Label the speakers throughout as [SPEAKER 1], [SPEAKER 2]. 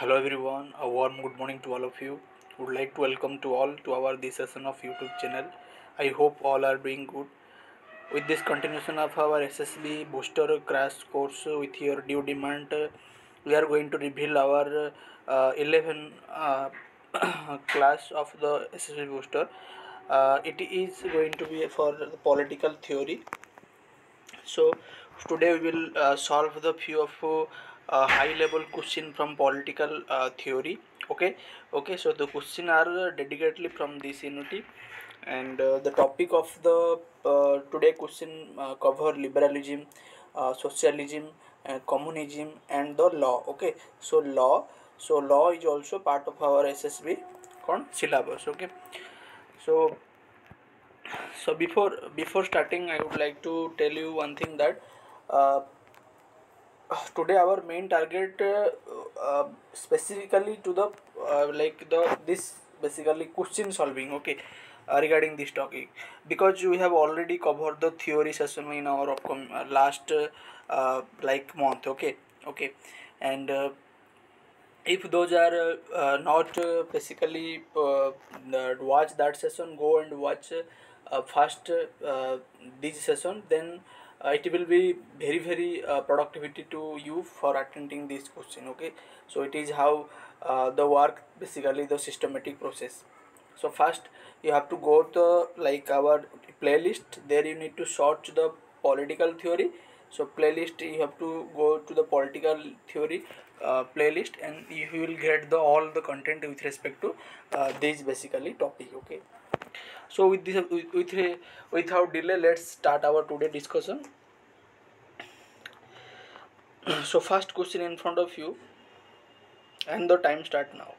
[SPEAKER 1] Hello everyone, a warm good morning to all of you. Would like to welcome to all to our this session of YouTube channel. I hope all are doing good. With this continuation of our SSB Booster Crash Course with your due demand, we are going to reveal our 11 class of the SSB Booster. It is going to be for the political theory. So today we will solve the few of high level question from political theory. Okay, so the question are dedicatedly from this unity, and the topic of the today question cover liberalism, socialism, communism and the law. Okay, so law is also part of our SSB syllabus. Okay, so before starting, I would like to tell you one thing that uh, today our main target specifically to the like the this basically question solving. Okay, regarding this topic, because we have already covered the theory session in our upcoming last like month. Okay, and if those are not basically watch that session, go and watch first this session, then it will be very productivity to you for attending this question. Okay, so it is how the work, basically the systematic process. So first you have to go to like our playlist, there you need to search the political theory. So playlist, you have to go to the political theory playlist, and you will get the all the content with respect to this basically topic. Okay, so with this without delay, let's start our today discussion. So first question in front of you, and the time start now.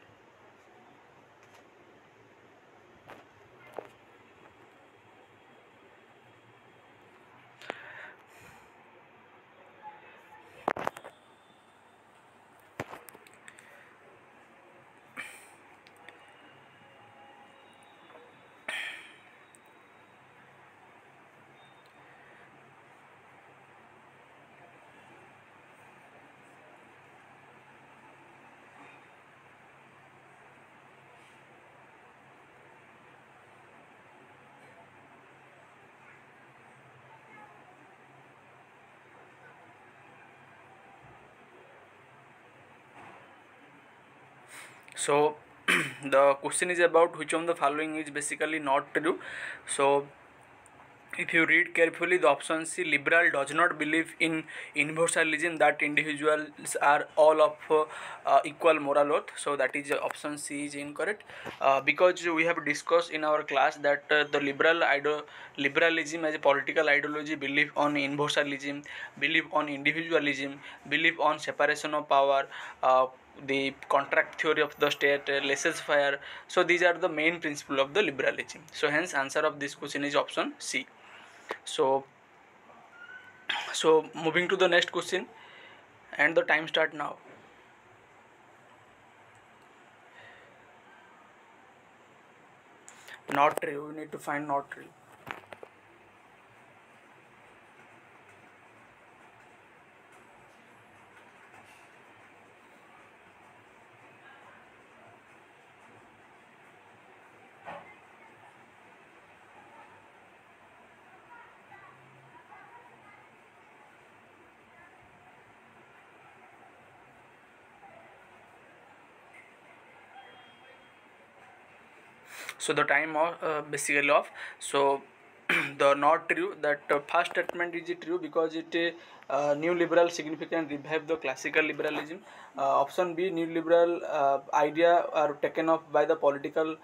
[SPEAKER 1] So the question is about which of the following is basically not true. So if you read carefully, the option C, liberal does not believe in universalism, that individuals are all of equal moral oath. So that is option C is incorrect, because we have discussed in our class that the liberalism as a political ideology believe on universalism, believe on individualism, believe on separation of power, the contract theory of the state, laissez-faire. So these are the main principle of the liberalism. So hence answer of this question is option C. So moving to the next question, and the time start now. Not true, we need to find not true. So the time of basically off. So the not true, that first statement is true because it new liberal significant revive the classical liberalism. Option B, new liberal idea are taken up by the political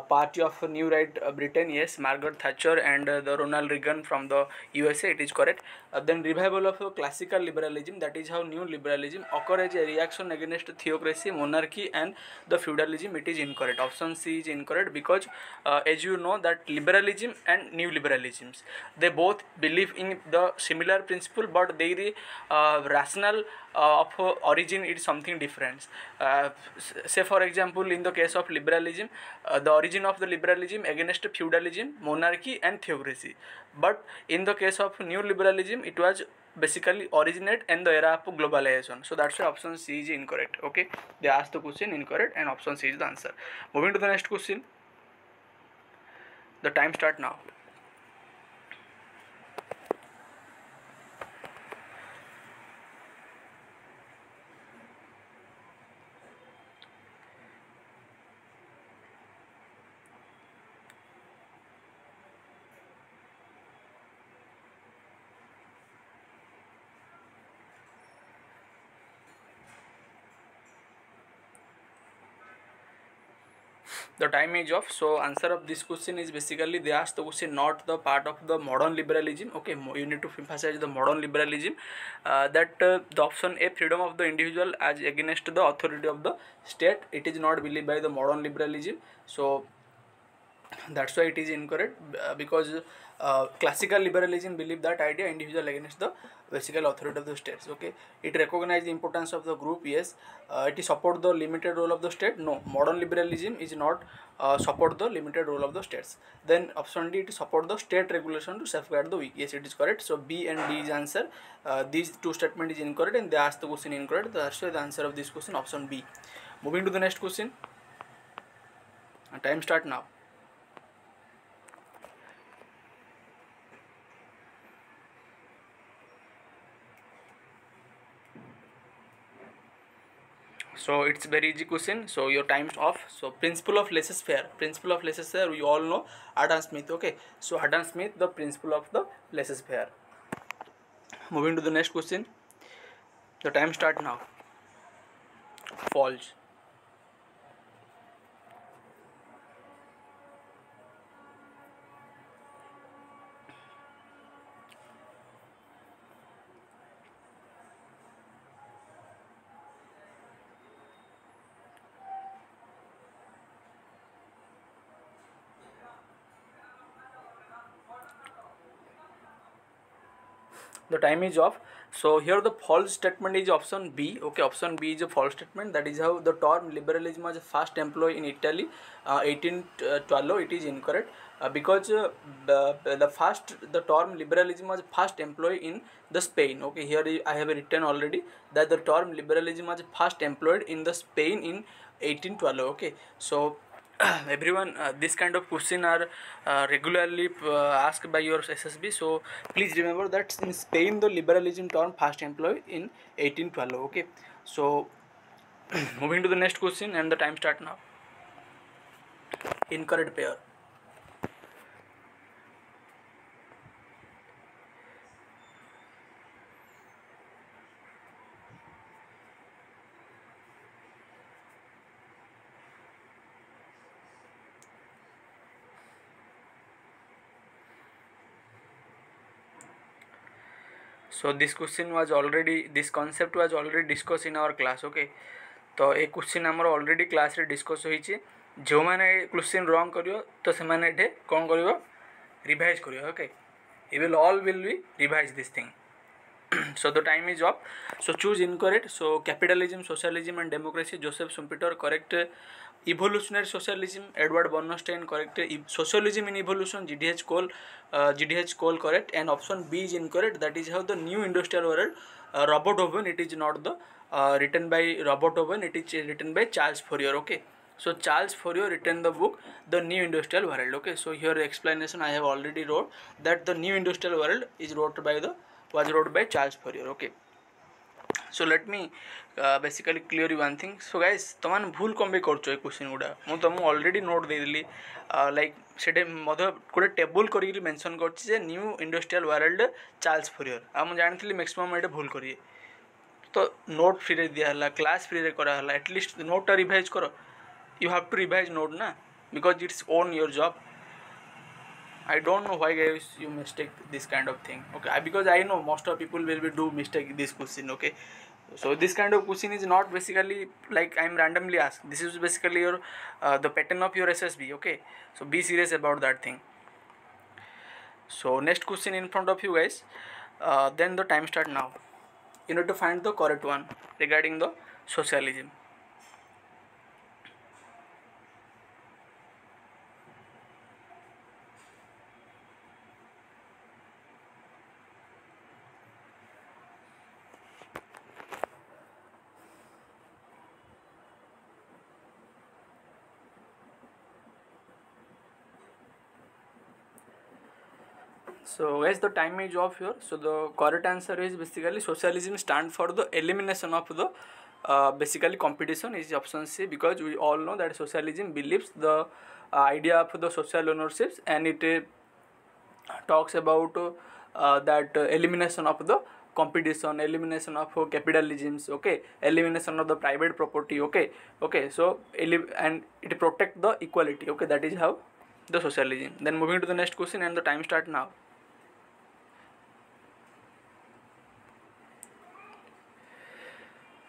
[SPEAKER 1] party of new right Britain. Yes, Margaret Thatcher and the Ronald Reagan from the USA, it is correct. Then revival of classical liberalism, that is how new liberalism occur as a reaction against theocracy, monarchy and the feudalism, it is incorrect. Option C is incorrect because as you know that liberalism and new liberalisms, they both believe in the similar principle, but their rational of origin is something different. Say for example, in the case of liberalism, the origin of the liberalism against feudalism, monarchy and theocracy, but in the case of new liberalism, it was basically originate in the era of globalization. So that's why option C is incorrect. Okay, they asked the question incorrect and option C is the answer. Moving to the next question. The time start now. The time is off. So answer of this question is basically they asked the question not the part of the modern liberalism. Okay, you need to emphasize the modern liberalism. The option A, freedom of the individual as against the authority of the state, it is not believed by the modern liberalism. So that's why it is incorrect, because classical liberalism believe that idea individual against the physical authority of the states. Okay, it recognize the importance of the group. Yes, it is support the limited role of the state. No, modern liberalism is not support the limited role of the states. Then option D, it support the state regulation to safeguard the weak. Yes, it is correct. So B and D is answer. These two statement is incorrect and they asked the question incorrect. That's why the answer of this question option B. Moving to the next question. Time start now. So it's very easy question. So your time's off. So principle of laissez-faire. Principle of laissez-faire, we all know Adam Smith. Okay. So Adam Smith, the principle of the laissez-faire. Moving to the next question. The time start now. False. The time is off. So here the false statement is option B. Okay, option B is a false statement. That is how the term liberalism was first employed in Italy 1812. It is incorrect, because the term liberalism was first employed in the Spain. Okay, here I have written already that the term liberalism was first employed in the Spain in 1812. Okay, so everyone, this kind of question are regularly asked by your SSB. So please remember that in Spain the liberalism term first employed in 1812. Okay, so moving to the next question and the time start now. Incorrect pair. So this question was already, this concept was already discussed in our class. Okay, तो ये question आमर already class रे discuss होईचे. जो माने question wrong करियो तो से माने एठे कोन करियो, रिवाइज करियो. Okay, you will all will be revise this thing. So the time is up. So choose incorrect. So capitalism, socialism and democracy, Joseph Schumpeter correct. Evolutionary socialism, Edward Bernstein correct. Socialism in evolution, GDH Cole correct. And option B is incorrect. That is how the new industrial world, Robert Owen. It is not the written by Robert Owen. It is written by Charles Fourier. Okay. So Charles Fourier written the book The New Industrial World. Okay. So here explanation I have already wrote that the New Industrial World is wrote by Charles Fourier. Okay. So let me basically clear you one thing. So guys, तमान भूल कम भी करचो एक question गुड़ा मु तुमको already note दे दिली. Like सेटे मधे गोटे टेबल करी मेंशन करछि जे new industrial world Charles Fourier. आ मु जानथिली मैक्सिमम एटे भूल करिए. तो नोट फ्री रे दिया हला, क्लास फ्री रे करा हला. एटलिस्ट नोट रिवाइज करो. You have to revise note na, because it's on your job. I don't know why guys you mistake this kind of thing. Okay, because I know most of people will be do mistake this question. Okay, so this kind of question is not basically like I'm randomly asked. This is basically your the pattern of your SSB. Okay, so be serious about that thing. So next question in front of you guys. Then the time start now. You need to find the correct one regarding the socialism. So as the time is off here, so the correct answer is basically socialism stand for the elimination of the basically competition is option C, because we all know that socialism believes the idea of the social ownerships, and it talks about that elimination of the competition, elimination of capitalisms, okay, elimination of the private property, okay, so and it protect the equality, okay, that is how the socialism. Then moving to the next question, and the time start now.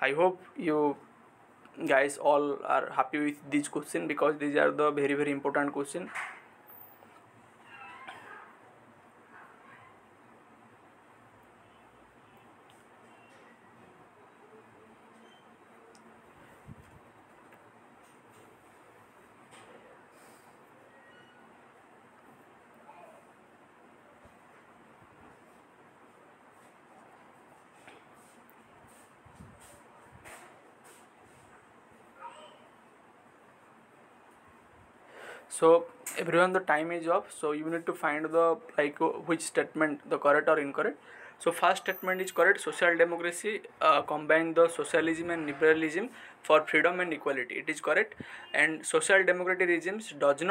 [SPEAKER 1] I hope you guys all are happy with these questions, because these are the very important question. So everyone, the time is off, so you need to find the which statement the correct or incorrect. So first statement is correct. Social democracy combine the socialism and liberalism for freedom and equality, it is correct. And social democratic regimes does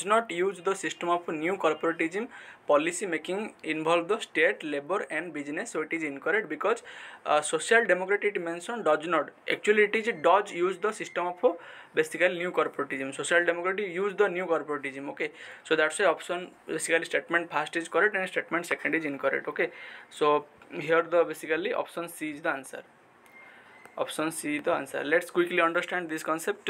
[SPEAKER 1] not use the system of new corporatism policy making involve the state, labor and business, so it is incorrect, because social democratic mention does not, actually it is does use the system of basically new corporatism. Social democratic use the new corporatism, okay, so that's why option basically statement first is correct and statement second is incorrect, okay. So here the basically option C is the answer. Option C is the answer. Let's quickly understand this concept.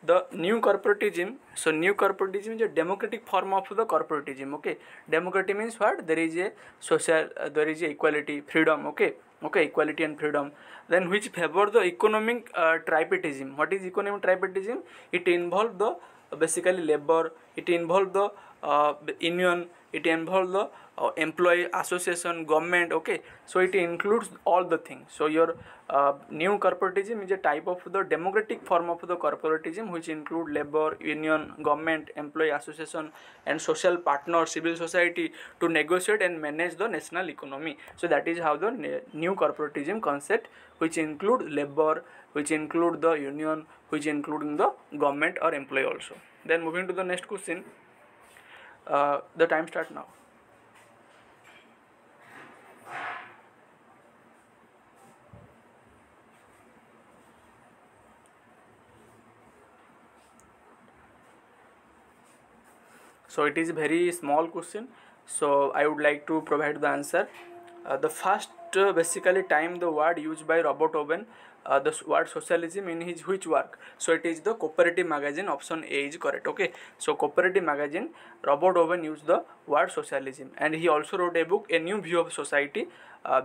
[SPEAKER 1] The new corporatism. So new corporatism is a democratic form of the corporatism. Okay, democratic means what? There is a social, there is a equality, freedom. Okay, equality and freedom. Then which favor the economic tripartism. What is economic tripartism? It involves the basically labor. It involves the union. It involves the employee association, government, okay, so it includes all the things. So your new corporatism is a type of the democratic form of the corporatism, which include labor, union, government, employee association and social partners, civil society, to negotiate and manage the national economy. So that is how the new corporatism concept, which include labor, which include the union, which include the government or employee also. Then moving to the next question, the time start now. So it is a very small question, so I would like to provide the answer. The first basically time the word used by Robert Owen, the word socialism in his which work? So it is the Cooperative Magazine, option A is correct, okay. So Cooperative Magazine, Robert Owen used the word socialism, and he also wrote a book, A New View of Society,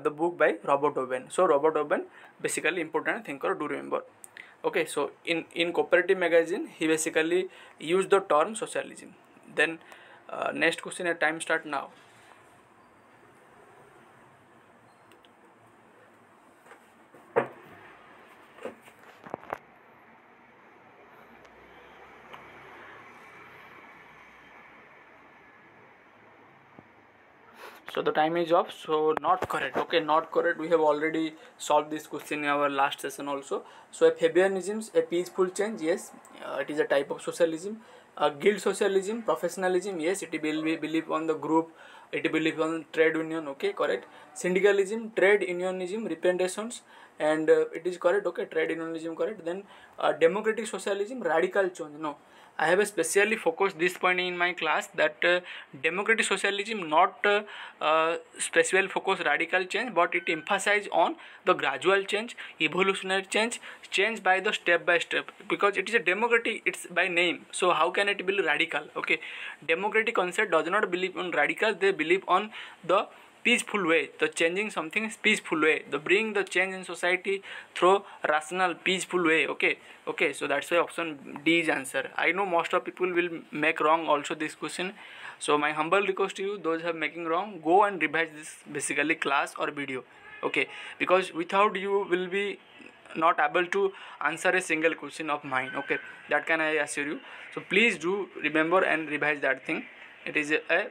[SPEAKER 1] the book by Robert Owen. So Robert Owen basically important thinker, do remember, okay. So in Cooperative Magazine he basically used the term socialism. Then next question, at time start now. So the time is off, so not correct, okay, not correct. We have already solved this question in our last session also. So a Fabianism, a peaceful change, yes, it is a type of socialism. Guild socialism, professionalism, yes, it will be believe on the group, it believe on trade union, okay, correct. Syndicalism, trade unionism, representations, and it is correct, okay, trade unionism correct. Then democratic socialism, radical change, no, I have especially focused this point in my class, that democratic socialism not special focus radical change, but it emphasize on the gradual change, evolutionary change, change by the step by step, because it is a democratic, it's by name, so how can it be radical, okay. Democratic concept does not believe on radical, they believe on the peaceful way, the changing something is peaceful way, the bring the change in society through rational peaceful way, okay. So that's why option D is answer. I know most of people will make wrong also this question, so my humble request to you, those who are making wrong, go and revise this basically class or video, okay, because without you will be not able to answer a single question of mine, okay, that can I assure you. So please do remember and revise that thing. It is a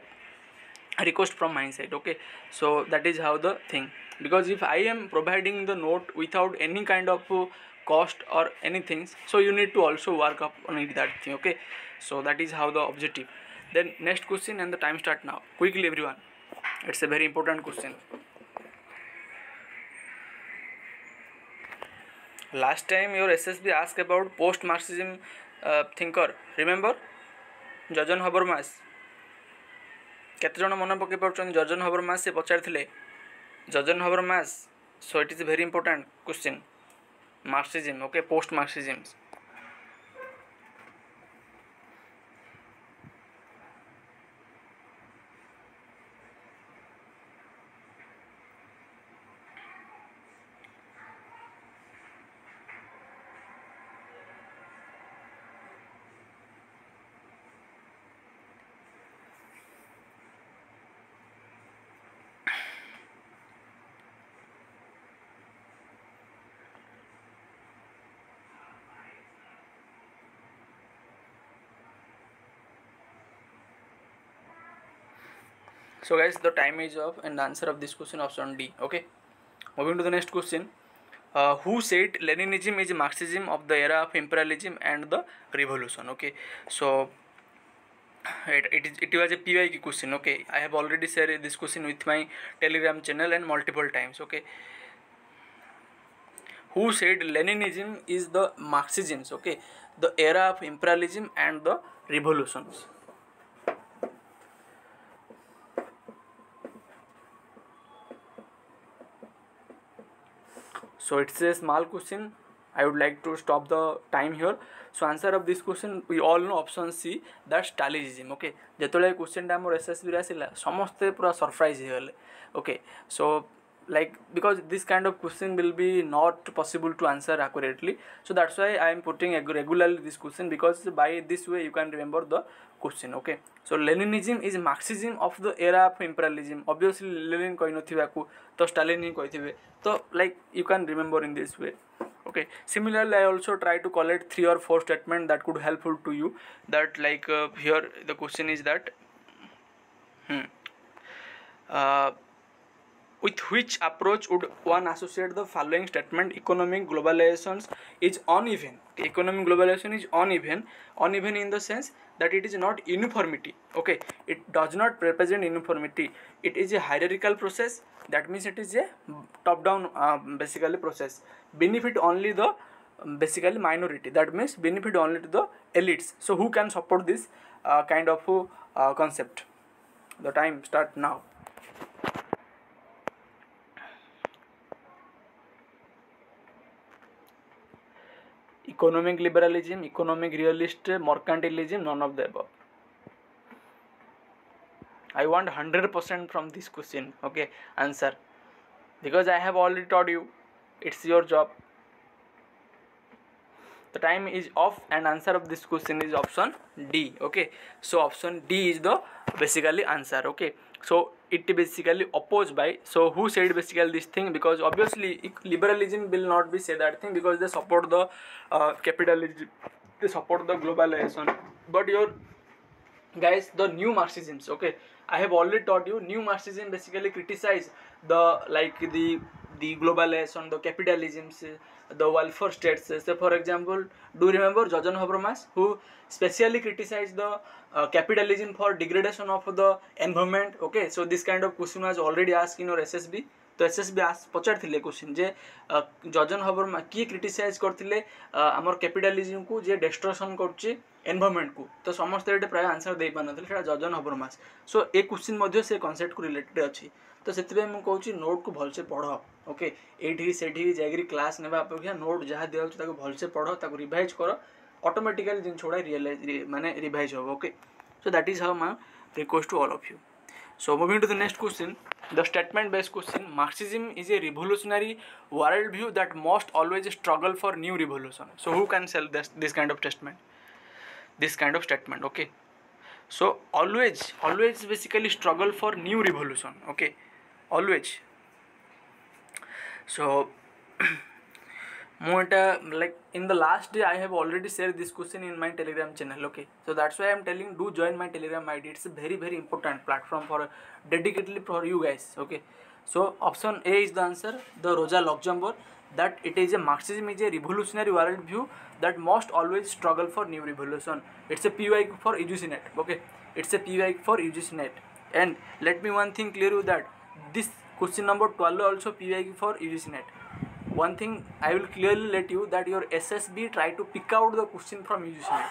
[SPEAKER 1] request from my side. Okay, so that is how the thing, because if I am providing the note without any kind of cost or anything, so you need to also work up on it, that thing. Okay, so that is how the objective. Then next question, and the time start now. Quickly everyone, it's a very important question. Last time your SSB asked about post Marxism thinker, remember Jordan Habermas. केते जन मन पकई पार्छन Jurgen Habermas से पचारथिले Jurgen Habermas. So it is very important question. Marxism, okay, post Marxism. So guys, the time is up, and the answer of this question option D. Okay, moving to the next question. Who said Leninism is Marxism of the era of imperialism and the revolution? Okay, so it was a PYQ question. Okay, I have already shared this question with my Telegram channel and multiple times. Okay, who said Leninism is the Marxism? Okay, the era of imperialism and the revolutions. So it's a small question. I would like to stop the time here. So answer of this question, we all know option C, that's Stalinism. Okay, जेतोले question टा मोर SSB रे आसिला समस्ते पूरा surprise हे गले. Okay, so like because this kind of question will be not possible to answer accurately, so that's why I am putting regularly this question, because by this way you can remember the question. Okay, so Leninism is Marxism of the era of imperialism. Obviously Lenin कहि नथिबा को तो Stalin ही कहिथिबे, तो like you can remember in this way. Okay, similarly I also try to collect 3 or 4 statement that could helpful to you, that like here the question is that with which approach would one associate the following statement: economic globalization is uneven. Okay, economic globalization is uneven. Uneven in the sense that it is not uniformity. Okay, it does not represent uniformity. It is a hierarchical process. That means it is a top down basically process. Benefit only the basically minority. That means benefit only to the elites. So who can support this kind of concept? The time start now. Economic liberalism, economic realist, mercantilism, none of the above. I want 100% from this question. Okay, answer, because I have already taught you. It's your job. The time is off, and answer of this question is option D. Okay, so option D is the basically answer. Okay, so it basically opposed by, so who said basically this thing, because obviously liberalism will not be say that thing, because they support the capitalism, they support the globalization. But your guys, the new Marxisms, okay, I have already taught you new Marxism basically criticize the like the globalization, the capitalisms, the welfare states. So for example, do you remember Jordan Habermas, who specially criticized the capitalism for degradation of the environment? Okay, so this kind of question was already asked in your SSB. तो SSB पचार question जे जॉर्जन हबरमास किए criticise करथिले हमर capitalism को जे destruction करछि environment को, तो समस्त एटे प्राय आंसर दे पानथले सेटा जॉर्जन हबरमास. सो ए क्वेश्चन मध्ये से कांसेप्ट को रिलेटेड अछि, तो सेतबे हम कहूछि नोट को भलसे पढो. ओके, एठी सेठी जागिरी क्लास नेबा अपेक्षा नोट जहा दिया होछि ताको भलसे पढो, ताको रिवाइज करो, ऑटोमेटिकली जिन छोडा रियलाइज माने रिवाइज हो. Okay, so that is how my request to all of you. So moving to the next question, the statement based question: Marxism is a revolutionary worldview that must always struggle for new revolution. So who can sell this kind of statement? This kind of statement, okay. So always basically struggle for new revolution, okay, always. So like in the last day I have already shared this question in my Telegram channel. Okay, so that's why I'm telling, do join my Telegram ID. It's a very very important platform for dedicatedly for you guys. Okay, so option A is the answer, the Rosa Luxemburg, that it is a Marxism is a revolutionary world view that must always struggle for new revolution. It's a PY for UGC-NET. Okay, it's a PY for UGC-NET. And let me one thing clear you that this question number 12 also PY for UGC-NET. One thing I will clearly let you that your SSB try to pick out the question from UGC-NET.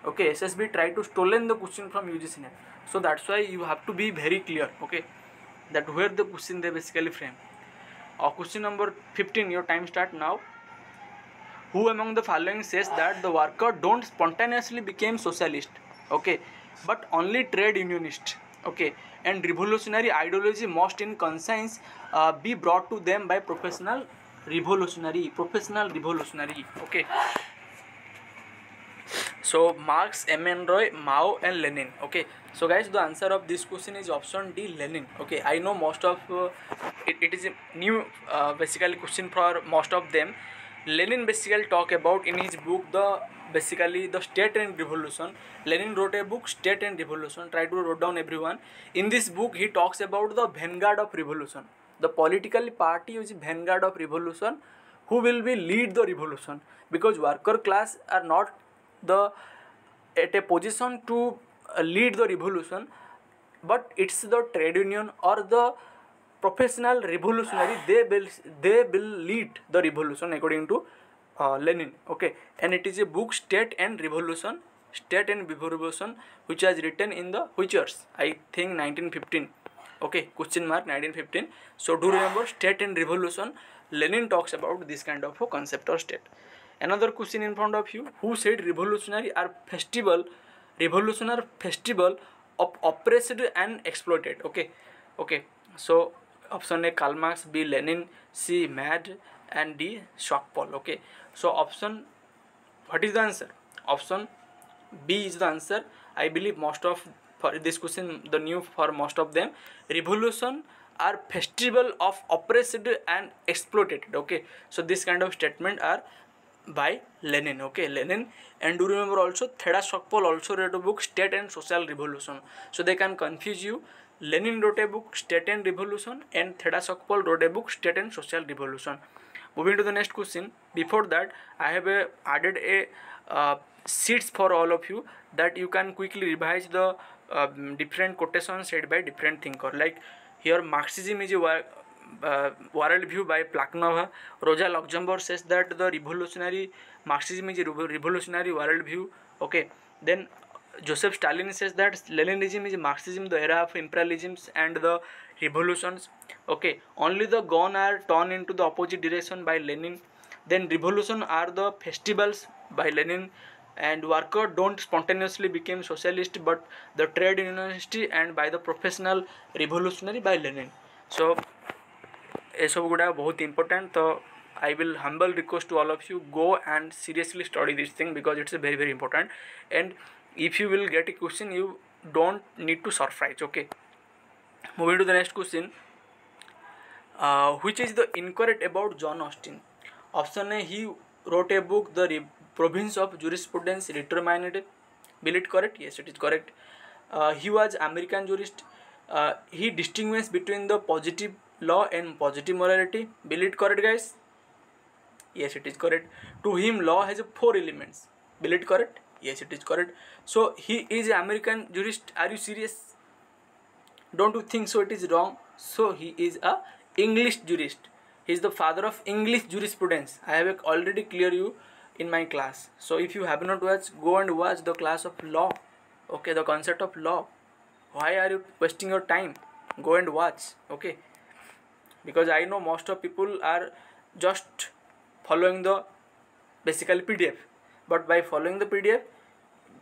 [SPEAKER 1] Okay, SSB try to stolen the question from UGC-NET. So that's why you have to be very clear. Okay, that where the question they basically frame. Question number 15. Your time start now. Who among the following says that the worker don't spontaneously become socialist? Okay, but only trade unionist. Okay, and revolutionary ideology must in conscience be brought to them by professional revolutionary. Okay, so Marx, M.N. Roy, Mao and Lenin. Okay, so guys, the answer of this question is option D, Lenin. Okay, I know most of it is a new basically question for most of them. Lenin basically talk about in his book the basically the State and Revolution. Lenin wrote a book, State and Revolution. Try to write down everyone. In this book he talks about the vanguard of revolution. The political party is vanguard of revolution, who will be lead the revolution, because worker class are not the at a position to lead the revolution, but it's the trade union or the professional revolutionary, they will lead the revolution according to Lenin. Okay, and it is a book, State and Revolution, which was written in the which years? I think 1915. Okay, question mark 1915. So do remember, State and Revolution. Lenin talks about this kind of a concept or state. Another question in front of you. Who said revolutionary festival of oppressed and exploited? Okay. So option A, Karl Marx, B, Lenin, C, Mad, and D, Schockpoll. Okay. So option, what is the answer? Option B is the answer. I believe most of for this question the new for most of them. Revolution are festival of oppressed and exploited. Okay. So this kind of statement are by Lenin. Okay, Lenin. And do remember also Theda Schockpoll also wrote a book, State and Social Revolution. So they can confuse you. Lenin wrote a book, State and Revolution, and Theda Schockpoll wrote a book, State and Social Revolution. Moving to the next question. Before that, I have added a sheets for all of you that you can quickly revise the different quotations said by different thinker. Like here, Marxism is a world view by Plakhnova. Rosa Luxemburg says that the revolutionary Marxism is a revolutionary world view. Okay, then Joseph Stalin says that Leninism is Marxism, the era of imperialisms and the revolutions. Okay, only the gone are torn into the opposite direction by Lenin. Then revolution are the festivals by Lenin, and worker don't spontaneously become socialist but the trade unionist and by the professional revolutionary by Lenin. So ये सब गुड़ा बहुत important. तो I will humble request to all of you, go and seriously study this thing because it's very very important. And if you will get a question, you don't need to surprise. Okay, moving to the next question. Which is the incorrect about John Austin? Option A, he wrote a book, The Province of Jurisprudence Determined. Will it correct? Yes, it is correct. He was American jurist. He distinguished between the positive law and positive morality. Will it correct, guys? Yes, it is correct. To him, law has 4 elements. Will it correct? Yes, it is correct. So he is an American jurist. Are you serious? Don't you think so? It is wrong. So he is a English jurist. He is the father of English jurisprudence. I have already cleared you in my class. So if you have not watched, go and watch the class of law. Okay, the concept of law. Why are you wasting your time? Go and watch. Okay, because I know most of people are just following the basically PDF, but by following the PDF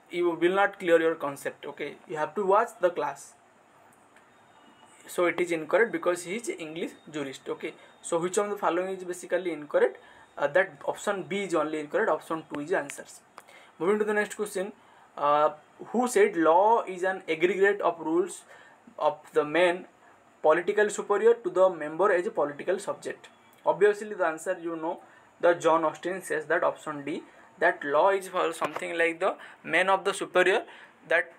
[SPEAKER 1] you will not clear your concept. Okay, you have to watch the class. So it is incorrect because he is English jurist. Okay, so which of the following is basically incorrect? That option B is only incorrect. Option 2 is the answers. Moving to the next question. Who said law is an aggregate of rules of the man political superior to the member as a political subject? Obviously the answer you know. the John Austin says that option D, that law is for something like the man of the superior, that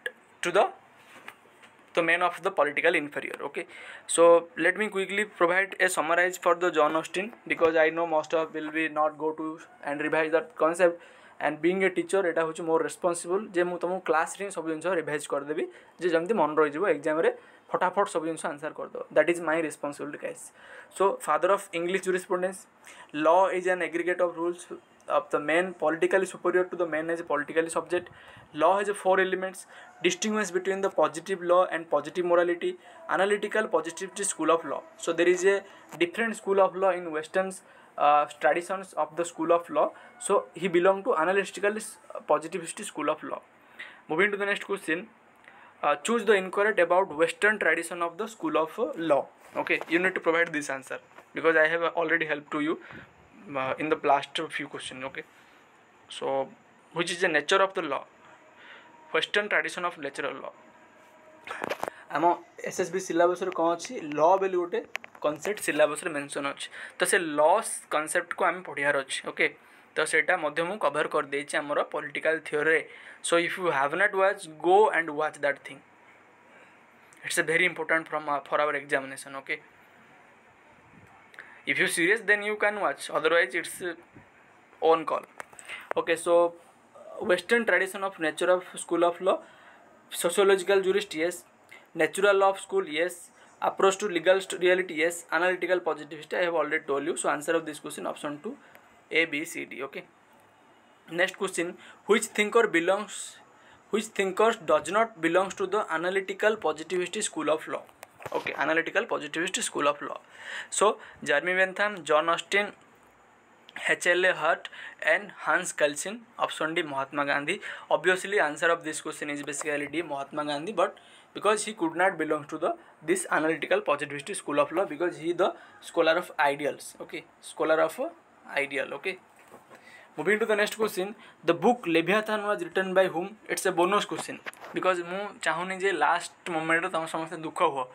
[SPEAKER 1] to the man of the political inferior. Okay, so let me quickly provide a summarize for the John Austin, because I know most of will be not go to and revise that concept, and being a teacher एटा होची मोर responsible जे मु तुम class रे सब जिंस revise कर देबी जे जमती मन रही जिवो एग्जाम रे फटाफट सब जिंस आंसर कर दो, that is my responsibility guys. So father of English jurisprudence, law is an aggregate of rules of the man politically superior to the man as a politically subject. Law has 4 elements: distinguish between the positive law and positive morality, analytical positivity school of law. So there is a different school of law in western traditions of the school of law. So he belonged to analytical positivist school of law. Moving to the next question, choose the incorrect about western tradition of the school of law. Okay, you need to provide this answer because I have already helped to you in the last few questions. Okay, so which is the nature of the law? Western tradition of natural law. आम SSB syllabus रे कौन अच्छी law बेली गोटे concept syllabus रे mention अच्छी, तो से law concept को आम पढ़ियार अच्छी. ओके, तो सेटा मध्य मु कवर कर देछि हमर political theory. So if you have not watched, go and watch that thing. It's a very important for our examination. Okay, if you serious then you can watch, otherwise it's own call. Okay, so western tradition of nature of school of law, sociological jurist yes, natural law of school yes, approach to legal reality yes, analytical positivist I have already told you. So answer of this question option 2 A, B, C, D. Okay, next question, which thinker does not belongs to the analytical positivist school of law? Okay, analytical positivist school of law. So Jeremy Bentham, John Austin, H.L.A. Hart and Hans Kelsen. Option D, Mahatma Gandhi. Obviously answer of this question is basically D, Mahatma Gandhi, but because he could not belong to this analytical positivist school of law, because he the scholar of ideals. Okay, scholar of ideal. Okay, moving to the next question, the book Leviathan was written by whom? It's a bonus question because मु चाहूनी जे last moment रे तम समस्त दुख हो,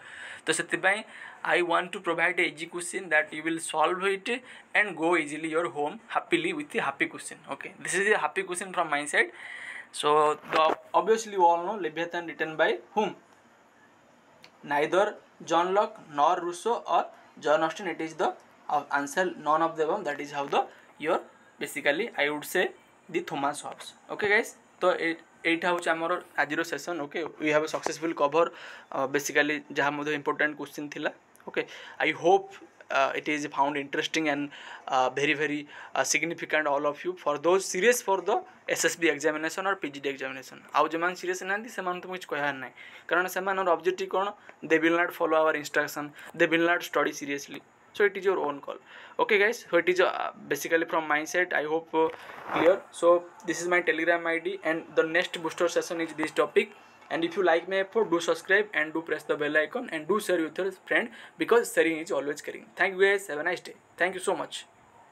[SPEAKER 1] तो सेतिबाई I want to provide a easy question that you will solve it and go easily your home happily with a happy question. Okay, this is a happy question from my side. So obviously you all know Leviathan written by whom? Neither John Locke nor Rousseau or John Austin. It is the answer none of the above. That is how the your basically I would say the Thomas Hobbes. Okay guys, so एटा हूँ आमर आज session. Okay, we have successful cover basically जहाँ मध्य important question थिला. Okay, I hope it is found interesting and very very significant all of you for those serious for the SSB examination or PGT examination. आउ जो मान serious नांदी से मान तो कुछ कहयार नहीं, कारण से मान objective कौन, they will not follow our instruction, they will not study seriously. So it is your own call. Okay guys, so it is basically from my side. I hope clear. So this is my Telegram ID and the next booster session is this topic. And if you like my effort, do subscribe and do press the bell icon and do share with your friend, because sharing is always caring. Thank you guys, have a nice day. Thank you so much.